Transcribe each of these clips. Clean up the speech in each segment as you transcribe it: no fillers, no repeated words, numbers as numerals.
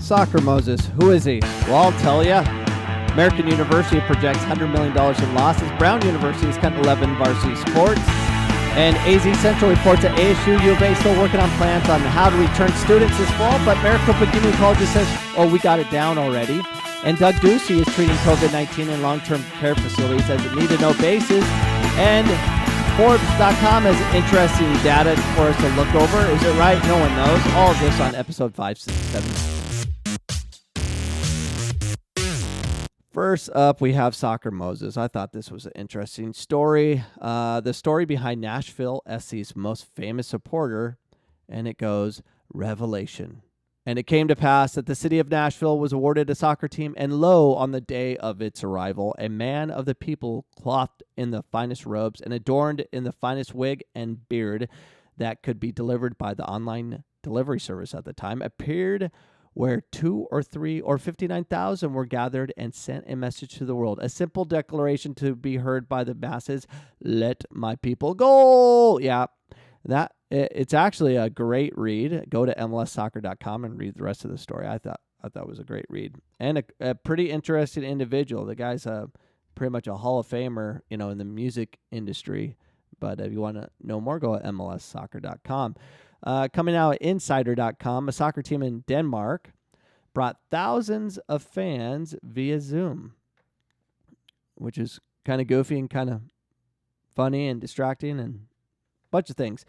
Soccer Moses. Who is he? Well, I'll tell you. American University projects $100 million in losses. Brown University has cut 11 varsity sports. And AZ Central reports that ASU U of A still working on plans on how to return students this fall, but Maricopa Community College says, oh, we got it down already. And Doug Ducey is treating COVID-19 in long-term care facilities as a need-to-know basis. And Forbes.com has interesting data for us to look over. Is it right? No one knows. All of this on episode 567. First up, we have Soccer Moses. I thought this was an interesting story. The story behind Nashville SC's most famous supporter, and it goes, Revelation. And it came to pass that the city of Nashville was awarded a soccer team, and lo, on the day of its arrival, a man of the people, clothed in the finest robes and adorned in the finest wig and beard that could be delivered by the online delivery service at the time, appeared where 2 or 3 or 59,000 were gathered and sent a message to the world. A simple declaration to be heard by the masses, let my people go. Yeah, it's actually a great read. Go to MLSsoccer.com and read the rest of the story. I thought it was a great read. And a pretty interesting individual. The guy's pretty much a Hall of Famer, in the music industry. But if you want to know more, go to MLSsoccer.com. Coming out at Insider.com, a soccer team in Denmark brought thousands of fans via Zoom, which is kind of goofy and kind of funny and distracting and a bunch of things.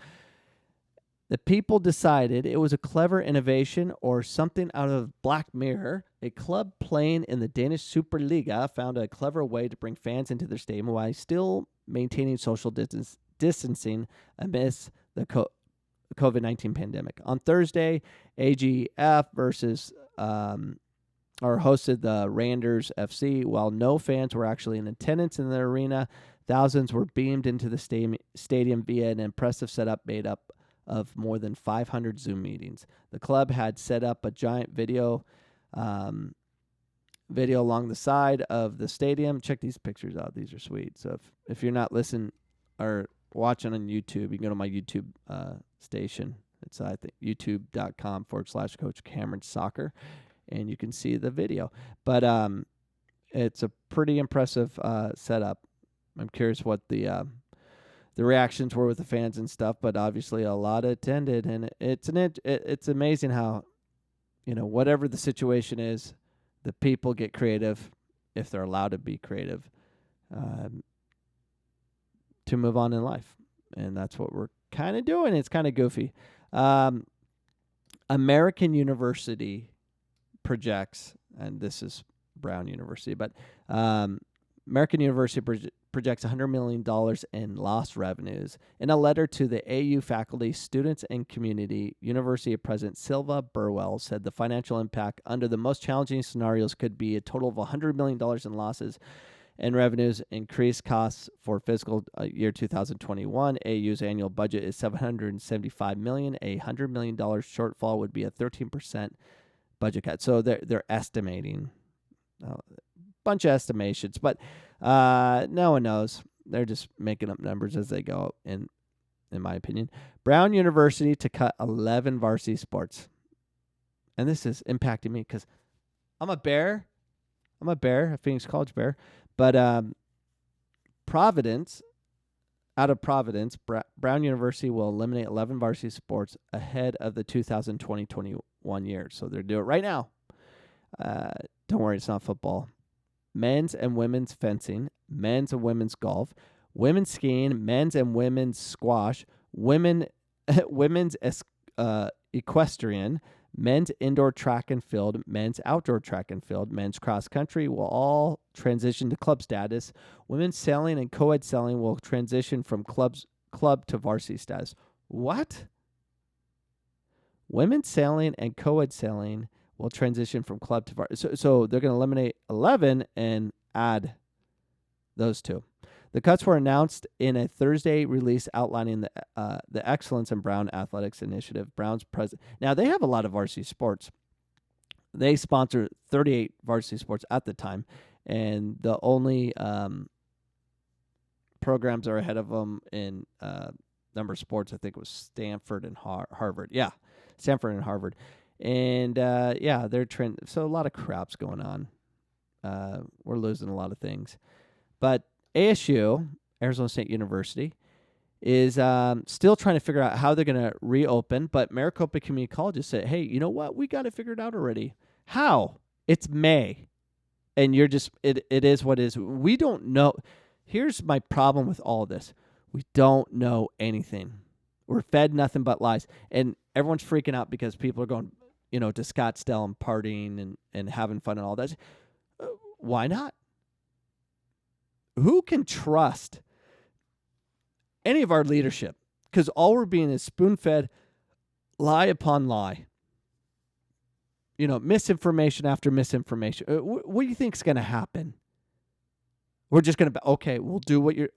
The people decided it was a clever innovation or something out of Black Mirror. A club playing in the Danish Superliga found a clever way to bring fans into their stadium while still maintaining social distancing amidst the COVID-19 pandemic. On Thursday, AGF hosted the Randers FC. While no fans were actually in attendance in the arena, thousands were beamed into the stadium via an impressive setup made up of more than 500 Zoom meetings. The club had set up a giant video along the side of the stadium. Check these pictures out. These are sweet. So if you're not listening or watching on YouTube, you can go to my YouTube station. It's, I think, youtube.com/Coach Cameron Soccer, and you can see the video. But it's a pretty impressive setup. I'm curious what the reactions were with the fans and stuff, but obviously a lot attended, and it's amazing how, whatever the situation is, the people get creative, if they're allowed to be creative, to move on in life. And that's what we're kind of doing. It's kind of goofy. American University projects, and this is Brown University, but American University projects $100 million in lost revenues. In a letter to the AU faculty, students, and community, University President Silva Burwell said the financial impact under the most challenging scenarios could be a total of $100 million in losses and revenues, increased costs for fiscal year 2021. AU's annual budget is $775 million. A $100 million shortfall would be a 13% budget cut. So they're estimating a bunch of estimations, but no one knows. They're just making up numbers as they go, in my opinion. Brown University to cut 11 varsity sports. And this is impacting me because I'm a Bear. A Phoenix College Bear. But out of Providence, Brown University will eliminate 11 varsity sports ahead of the 2020-21 year. So they're doing it right now. Don't worry, it's not football. Men's and women's fencing, men's and women's golf, women's skiing, men's and women's squash, women's equestrian, men's indoor track and field, men's outdoor track and field, men's cross country will all transition to club status. Women's sailing and co-ed sailing will transition from club to varsity status. What? Women's sailing and co-ed sailing will transition from club to varsity. So they're going to eliminate 11 and add those two. The cuts were announced in a Thursday release outlining the Excellence in Brown Athletics Initiative. Brown's president. Now, they have a lot of varsity sports. They sponsor 38 varsity sports at the time, and the only programs are ahead of them in number of sports. I think it was Stanford and Harvard. Yeah, Stanford and Harvard. And they're trend. So a lot of crap's going on. We're losing a lot of things. But ASU, Arizona State University, is still trying to figure out how they're going to reopen. But Maricopa Community College just said, hey, you know what? We got it figured out already. How? It's May. And you're just, it is what it is. We don't know. Here's my problem with all of this. We don't know anything. We're fed nothing but lies. And everyone's freaking out because people are going, to Scottsdale and partying and having fun and all that. Why not? Who can trust any of our leadership? Because all we're being is spoon-fed lie upon lie. Misinformation after misinformation. What do you think is going to happen? We're just going to, okay, we'll do what you're,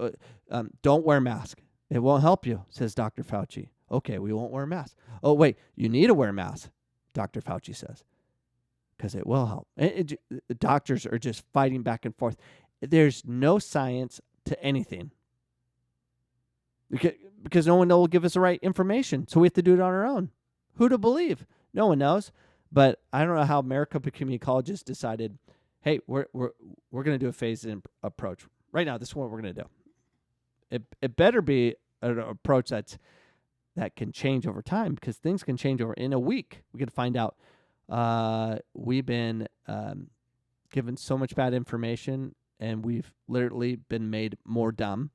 don't wear a mask. It won't help you, says Dr. Fauci. Okay, we won't wear a mask. Oh, wait, you need to wear a mask, Dr. Fauci says, because it will help. The doctors are just fighting back and forth. There's no science to anything because no one will give us the right information, so we have to do it on our own. Who to believe? No one knows. But I don't know how Maricopa Community Colleges decided, hey, we're going to do a phased-in approach. Right now, this is what we're going to do. It better be an approach that can change over time, because things can change over in a week. We can find out. We've been given so much bad information, and we've literally been made more dumb.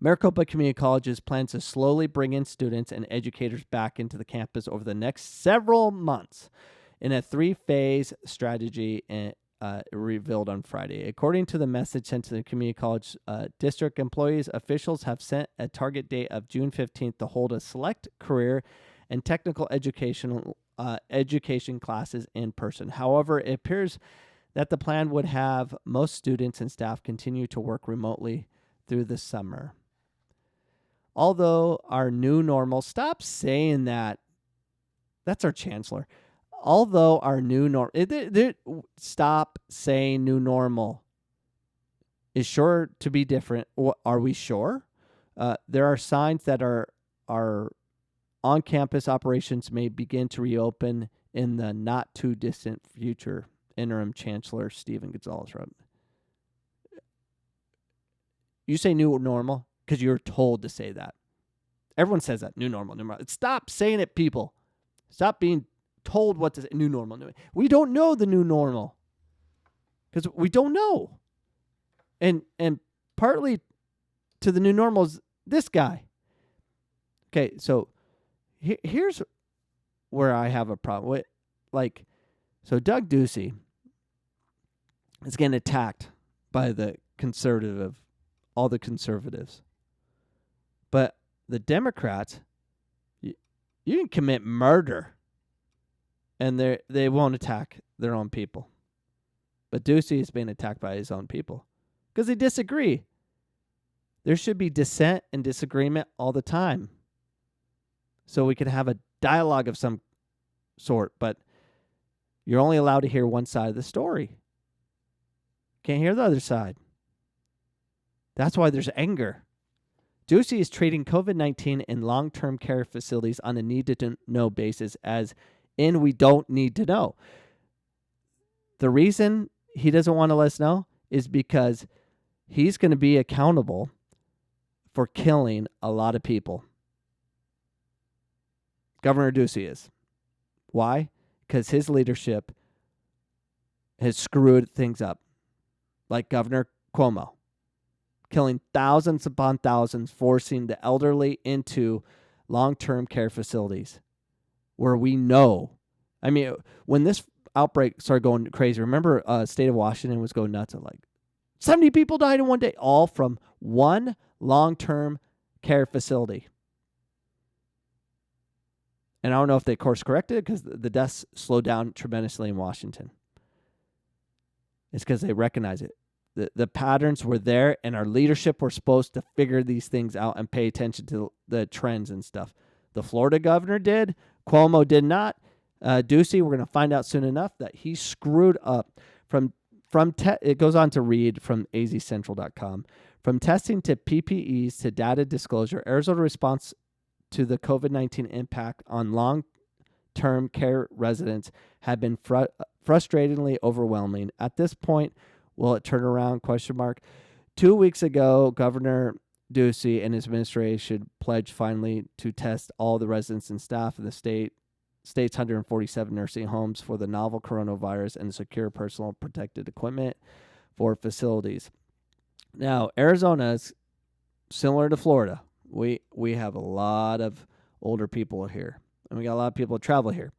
Maricopa Community Colleges plans to slowly bring in students and educators back into the campus over the next several months in a 3-phase strategy revealed on Friday. According to the message sent to the community college district employees, officials have set a target date of June 15th to hold a select career and technical education classes in person. However, it appears that the plan would have most students and staff continue to work remotely through the summer. Although our new normal, stop saying that. That's our chancellor. Although our new normal, stop saying new normal is sure to be different. Are we sure? There are signs that our on-campus operations may begin to reopen in the not-too-distant future, Interim Chancellor Stephen Gonzalez wrote. You say new normal because you're told to say that. Everyone says that, new normal, new normal. Stop saying it, people. Stop being told what to say, new normal. We don't know the new normal because we don't know. And partly to the new normal is this guy. Okay, so here's where I have a problem. So Doug Ducey is getting attacked by all the conservatives. But the Democrats, you can commit murder and they won't attack their own people. But Ducey is being attacked by his own people because they disagree. There should be dissent and disagreement all the time, so we can have a dialogue of some sort, but you're only allowed to hear one side of the story. Can't hear the other side. That's why there's anger. Ducey is treating COVID-19 in long-term care facilities on a need-to-know basis, as in we don't need to know. The reason he doesn't want to let us know is because he's going to be accountable for killing a lot of people. Governor Ducey is. Why? Because his leadership has screwed things up. Like Governor Cuomo, killing thousands upon thousands, forcing the elderly into long-term care facilities where we know. I mean, when this outbreak started going crazy, remember state of Washington was going nuts. Like 70 people died in one day, all from one long-term care facility. And I don't know if they course corrected because the deaths slowed down tremendously in Washington. It's because they recognize it. The patterns were there, and our leadership were supposed to figure these things out and pay attention to the trends and stuff. The Florida governor did. Cuomo did not. Ducey, we're going to find out soon enough that he screwed up. It goes on to read from azcentral.com. From testing to PPEs to data disclosure, Arizona response to the COVID-19 impact on long long-term care residents have been frustratingly overwhelming. At this point, will it turn around? 2 weeks ago, Governor Ducey and his administration pledged finally to test all the residents and staff in the state's 147 nursing homes for the novel coronavirus and secure personal protective equipment for facilities. Now, Arizona is similar to Florida. We have a lot of older people here, and we got a lot of people that travel here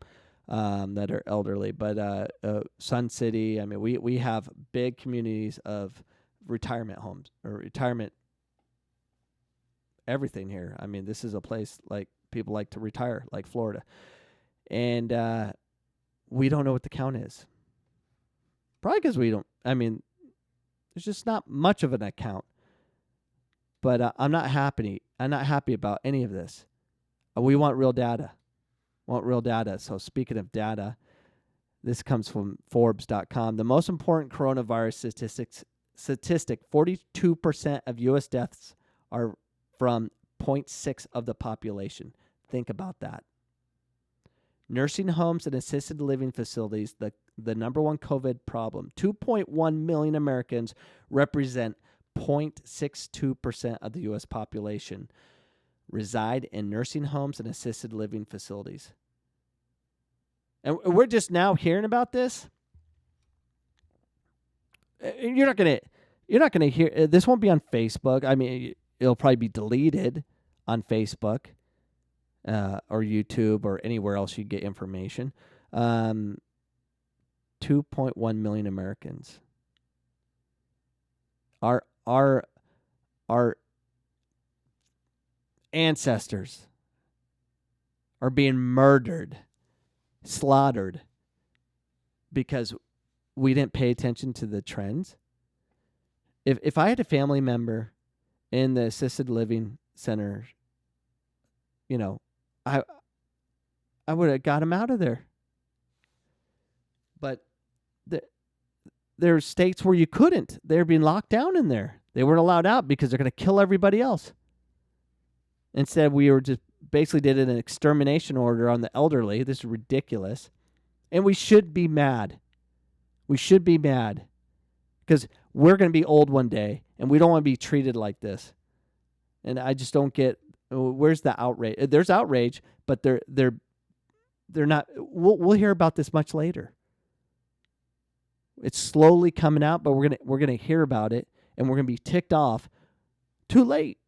that are elderly. But Sun City, I mean, we have big communities of retirement homes or retirement everything here. I mean, this is a place like people like to retire, like Florida. And we don't know what the count is. Probably because we don't. I mean, there's just not much of an account. But I'm not happy. I'm not happy about any of this. We want real data. So speaking of data, this comes from Forbes.com. The most important coronavirus statistic: 42% of U.S. deaths are from 0.6 of the population. Think about that. Nursing homes and assisted living facilities, the number one COVID problem. 2.1 million Americans represent 0.62% of the U.S. population reside in nursing homes and assisted living facilities. And we're just now hearing about this. You're not gonna hear this. Won't be on Facebook. I mean, it'll probably be deleted on Facebook or YouTube or anywhere else you get information. 2.1 million Americans. Our ancestors are being murdered, slaughtered, because we didn't pay attention to the trends. If I had a family member in the assisted living center, you know, I would have got him out of there. But there are states where you couldn't. They're being locked down in there. They weren't allowed out because they're going to kill everybody else. Instead, we were just basically did an extermination order on the elderly. This is ridiculous. And we should be mad. We should be mad because we're going to be old one day, and we don't want to be treated like this. And I just don't get, where's the outrage? There's outrage, but they're not. We'll hear about this much later. It's slowly coming out, but we're gonna hear about it, and we're gonna be ticked off too late.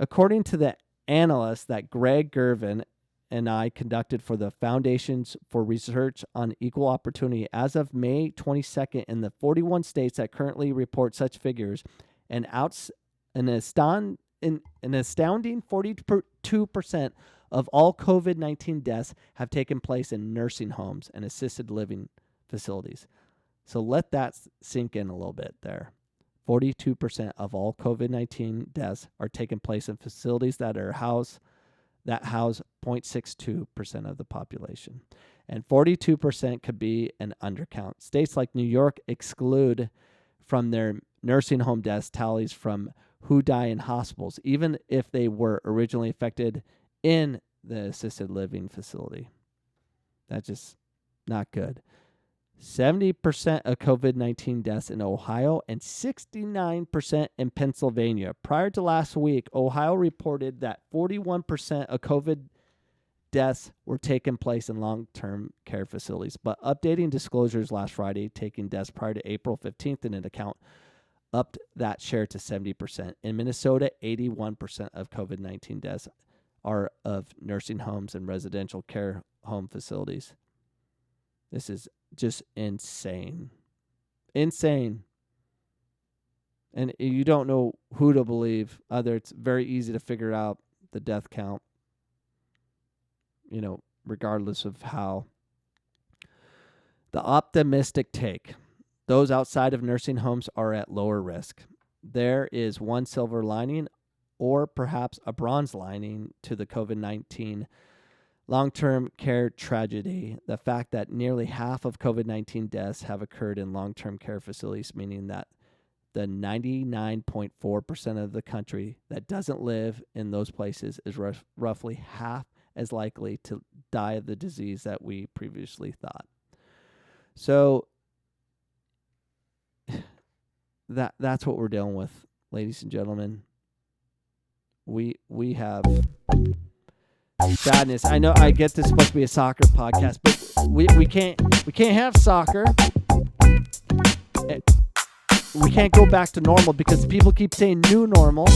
According to the analyst that Greg Gervin and I conducted for the Foundations for Research on Equal Opportunity, as of May 22nd, in the 41 states that currently report such figures, an astounding 42% of all COVID-19 deaths have taken place in nursing homes and assisted living facilities. So let that sink in a little bit there. 42% of all COVID-19 deaths are taking place in facilities that house 0.62% of the population. And 42% could be an undercount. States like New York exclude from their nursing home deaths tallies from who die in hospitals, even if they were originally affected in the assisted living facility. That's just not good. 70% of COVID-19 deaths in Ohio and 69% in Pennsylvania. Prior to last week, Ohio reported that 41% of COVID deaths were taking place in long-term care facilities, but updating disclosures last Friday, taking deaths prior to April 15th into account, upped that share to 70%. In Minnesota, 81% of COVID-19 deaths are of nursing homes and residential care home facilities. This is just insane. Insane. And you don't know who to believe. It's very easy to figure out the death count, regardless of how. The optimistic take. Those outside of nursing homes are at lower risk. There is one silver lining, or perhaps a bronze lining, to the COVID-19 long-term care tragedy. The fact that nearly half of COVID-19 deaths have occurred in long-term care facilities, meaning that the 99.4% of the country that doesn't live in those places is roughly half as likely to die of the disease that we previously thought. So that's what we're dealing with, ladies and gentlemen. We have sadness. I know I get this is supposed to be a soccer podcast, but we can't have soccer. We can't go back to normal because people keep saying new normal.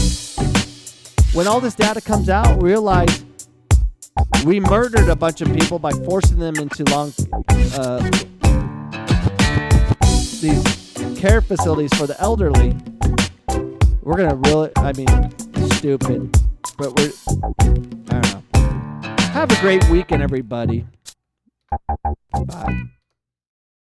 When all this data comes out, realize we murdered a bunch of people by forcing them into these care facilities for the elderly. We're gonna stupid, but I don't know. Have a great weekend, everybody. Bye.